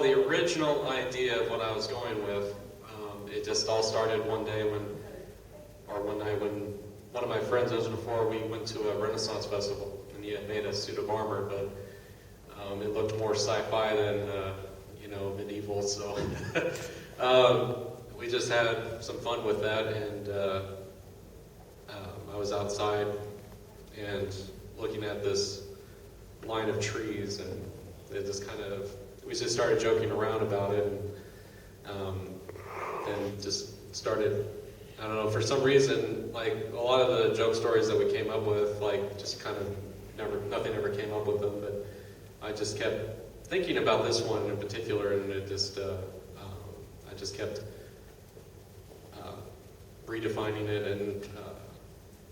the original idea of what I was going with, it just all started one day one night when one of my friends, it was before we went to a Renaissance festival, and he had made a suit of armor, but it looked more sci-fi than, medieval, so we just had some fun with that, and I was outside and looking at this line of trees, and it just we just started joking around about it, and then just started, I don't know, for some reason, like a lot of the joke stories that we came up with, like just kind of nothing ever came up with them, but I just kept thinking about this one in particular, and it just, I just kept redefining it, and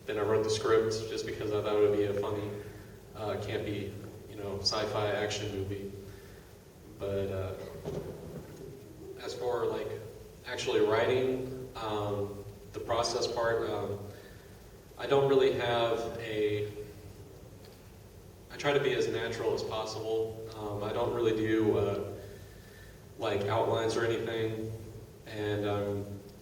then I wrote the script just because I thought it would be a funny, campy, sci-fi action movie. But as for like actually writing, the process part, I don't really have I try to be as natural as possible. I don't really do like outlines or anything, and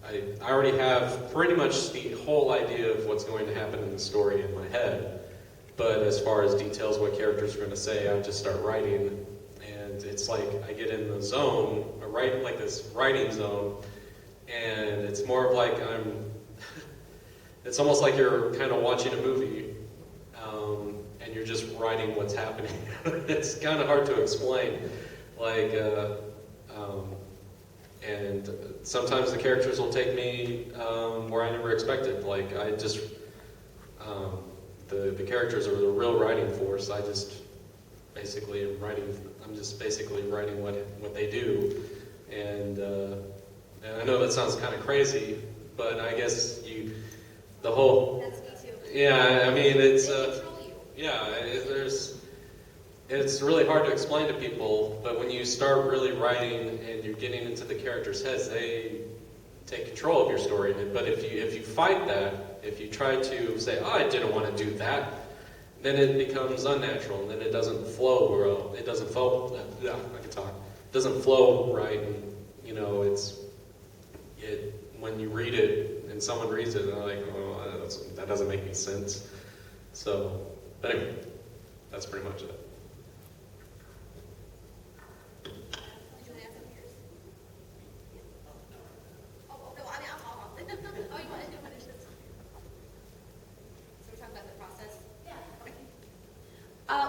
I already have pretty much the whole idea of what's going to happen in the story in my head. But as far as details, what characters are going to say, I just start writing, and it's like I get in the zone, like this writing zone, and it's more of like it's almost like you're kind of watching a movie, and you're just writing what's happening. It's kind of hard to explain, like, and sometimes the characters will take me where I never expected. Like I just, the characters are the real writing force. I just basically am writing. I'm just basically writing what they do, and I know that sounds kind of crazy, but I guess the whole. That's me too. Yeah, I mean it's. They control you. Yeah, it's really hard to explain to people, but when you start really writing and you're getting into the characters' heads, they take control of your story. But if you fight that, if you try to say, "Oh, I didn't want to do that," then it becomes unnatural, and then it doesn't flow well. It doesn't flow. Yeah, I can talk. It doesn't flow right, and when you read it and someone reads it, they're like, "Oh, that doesn't make any sense." So, but anyway, that's pretty much it.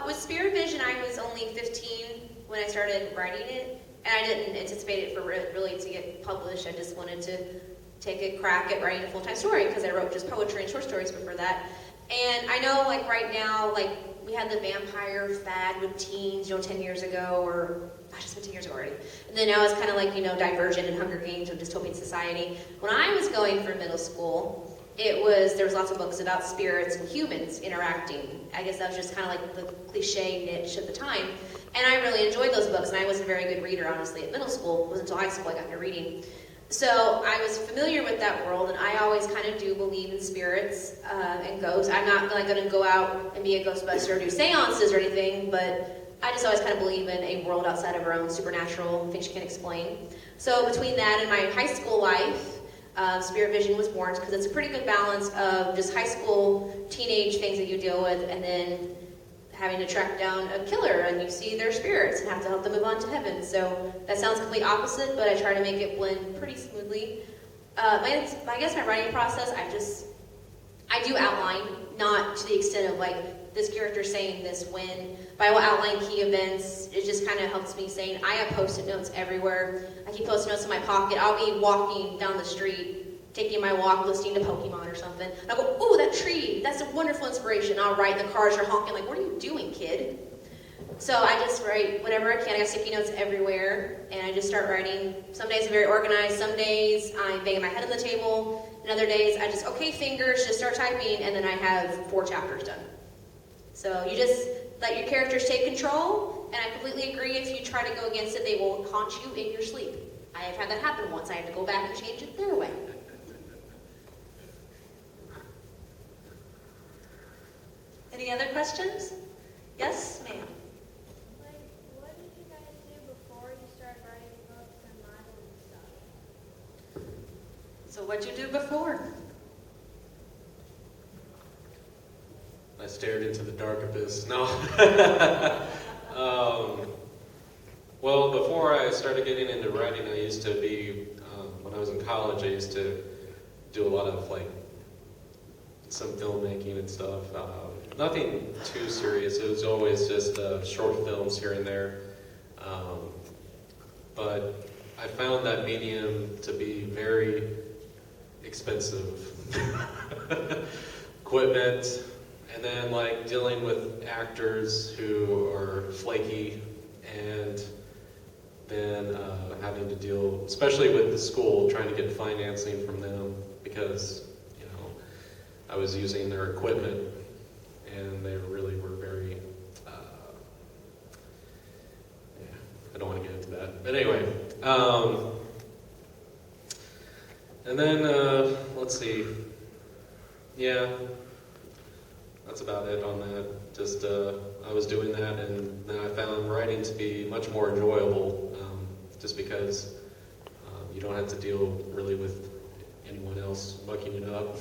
With Spirit Vision, I was only 15 when I started writing it, and I didn't anticipate it for really to get published. I just wanted to take a crack at writing a full-time story because I wrote just poetry and short stories before that. And I know, like right now, like we had the vampire fad with teens, 10 years ago, or gosh, it's been 10 years ago already. And then now it's kind of like Divergent and Hunger Games or Dystopian Society. When I was going for middle school, there was lots of books about spirits and humans interacting. I guess that was just kind of like the cliche niche at the time. And I really enjoyed those books, and I was a very good reader, honestly, at middle school. It wasn't until high school I got into reading. So I was familiar with that world, and I always kind of do believe in spirits and ghosts. I'm not going to go out and be a ghostbuster or do seances or anything, but I just always kind of believe in a world outside of our own supernatural, things you can't explain. So between that and my high school life, Spirit Vision was born because it's a pretty good balance of just high school, teenage things that you deal with, and then having to track down a killer and you see their spirits and have to help them move on to heaven. So that sounds complete opposite, but I try to make it blend pretty smoothly. I guess my writing process, I do outline, not to the extent of like this character saying this when, but I will outline key events. It just kind of helps me saying, I have post-it notes everywhere. I keep post-it notes in my pocket. I'll be walking down the street, taking my walk, listening to Pokemon or something. And I'll go, oh, that tree, that's a wonderful inspiration. I'll write in the cars are honking, like, what are you doing, kid? So I just write whatever I can. I got sticky notes everywhere, and I just start writing. Some days I'm very organized. Some days I'm banging my head on the table. And other days I just, okay, fingers, just start typing, and then I have 4 chapters done. So you just let your characters take control, and I completely agree, if you try to go against it, they will haunt you in your sleep. I have had that happen once. I had to go back and change it their way. Any other questions? Yes, ma'am. Like, what did you guys do before you started writing? So what'd you do before? I stared into the dark abyss. No. Well, before I started getting into writing, I used to be, when I was in college, I used to do a lot of like some filmmaking and stuff. Nothing too serious. It was always just short films here and there. But I found that medium to be very expensive. Equipment, and then like dealing with actors who are flaky, and then having to deal, especially with the school, trying to get financing from them because, you know, I was using their equipment and they really were very, yeah, I don't want to get into that. But anyway, and then, let's see, yeah, that's about it on that. Just, I was doing that, and then I found writing to be much more enjoyable, just because you don't have to deal really with anyone else mucking it up.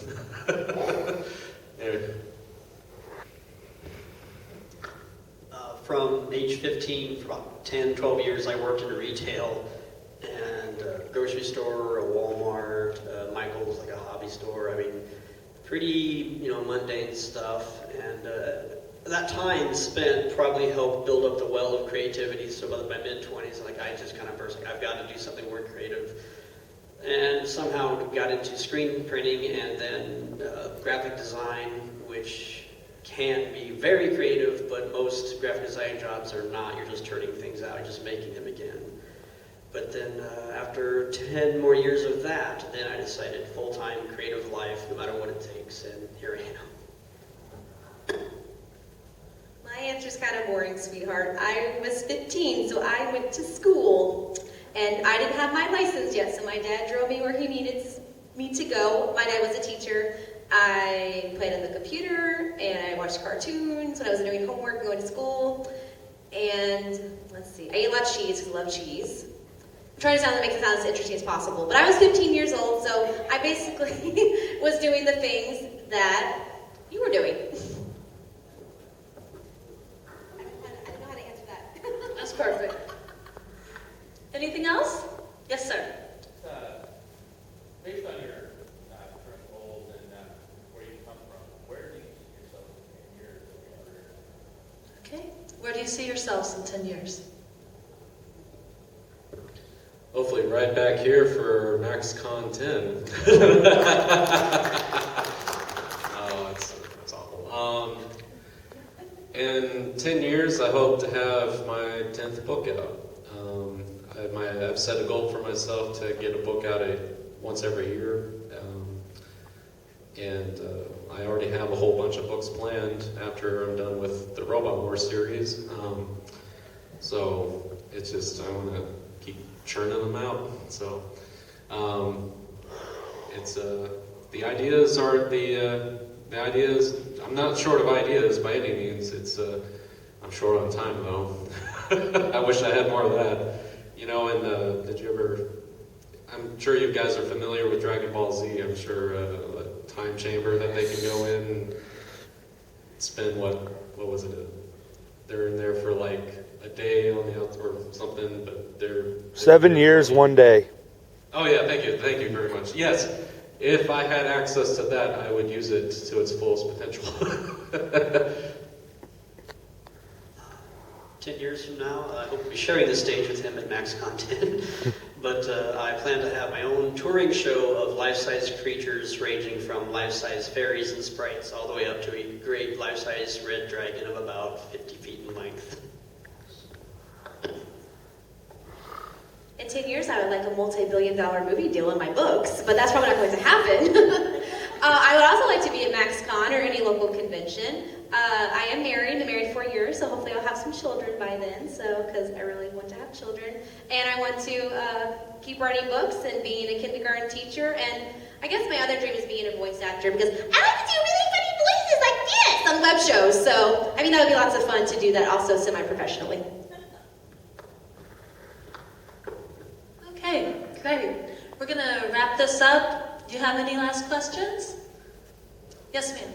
There. From age 15, for about 10, 12 years, I worked in retail and a grocery store, a Walmart, Michael's, like a hobby store. I mean, pretty, mundane stuff. And that time spent probably helped build up the well of creativity. So by my mid-20s, I just kind of burst, I've got to do something more creative. And somehow got into screen printing and then graphic design, which can be very creative, but most graphic design jobs are not. You're just turning things out, you're just making them again. But then after 10 more years of that, then I decided full-time creative life, no matter what it takes, and here I am. My answer's kind of boring, sweetheart. I was 15, so I went to school. And I didn't have my license yet, so my dad drove me where he needed me to go. My dad was a teacher. I played on the computer, and I watched cartoons when I was doing homework and going to school. And, let's see, I ate a lot of cheese because I love cheese. I'm trying to make it sound as interesting as possible. But I was 15 years old, so I basically was doing the things that you were doing. I don't know how to answer that. That's perfect. Anything else? Yes, sir. Based on your current goals and where you come from, where do you see yourself in 10 years of your career? Okay. Where do you see yourselves in 10 years? Hopefully right back here for MaxCon 10. Oh, that's awful. In 10 years, I hope to have my 10th book out. I've set a goal for myself to get a book out once every year. And I already have a whole bunch of books planned after I'm done with the Robot Wars series. So it's just, I want to keep churning them out. So it's the ideas are the ideas. I'm not short of ideas by any means. I'm short on time though. I wish I had more of that. And did you ever? I'm sure you guys are familiar with Dragon Ball Z. I'm sure a time chamber that they can go in and spend what was it? They're in there for like a day on the outside or something, but they're 7 years, 1 day. Oh yeah, thank you very much. Yes, if I had access to that, I would use it to its fullest potential. 10 years from now, I hope to be sharing the stage with him at MaxCon 10. But I plan to have my own touring show of life-size creatures ranging from life-size fairies and sprites all the way up to a great life-size red dragon of about 50 feet in length. In 10 years, I would like a multi-billion-dollar movie deal in my books, but that's probably not going to happen. I would also like to be at MaxCon or any local convention. I am married. I'm married 4 years, so hopefully I'll have some children by then, because I really want to have children. And I want to keep writing books and being a kindergarten teacher. And I guess my other dream is being a voice actor, because I like to do really funny voices like this on web shows. So, that would be lots of fun to do that also semi-professionally. Okay, great. We're going to wrap this up. Do you have any last questions? Yes, ma'am.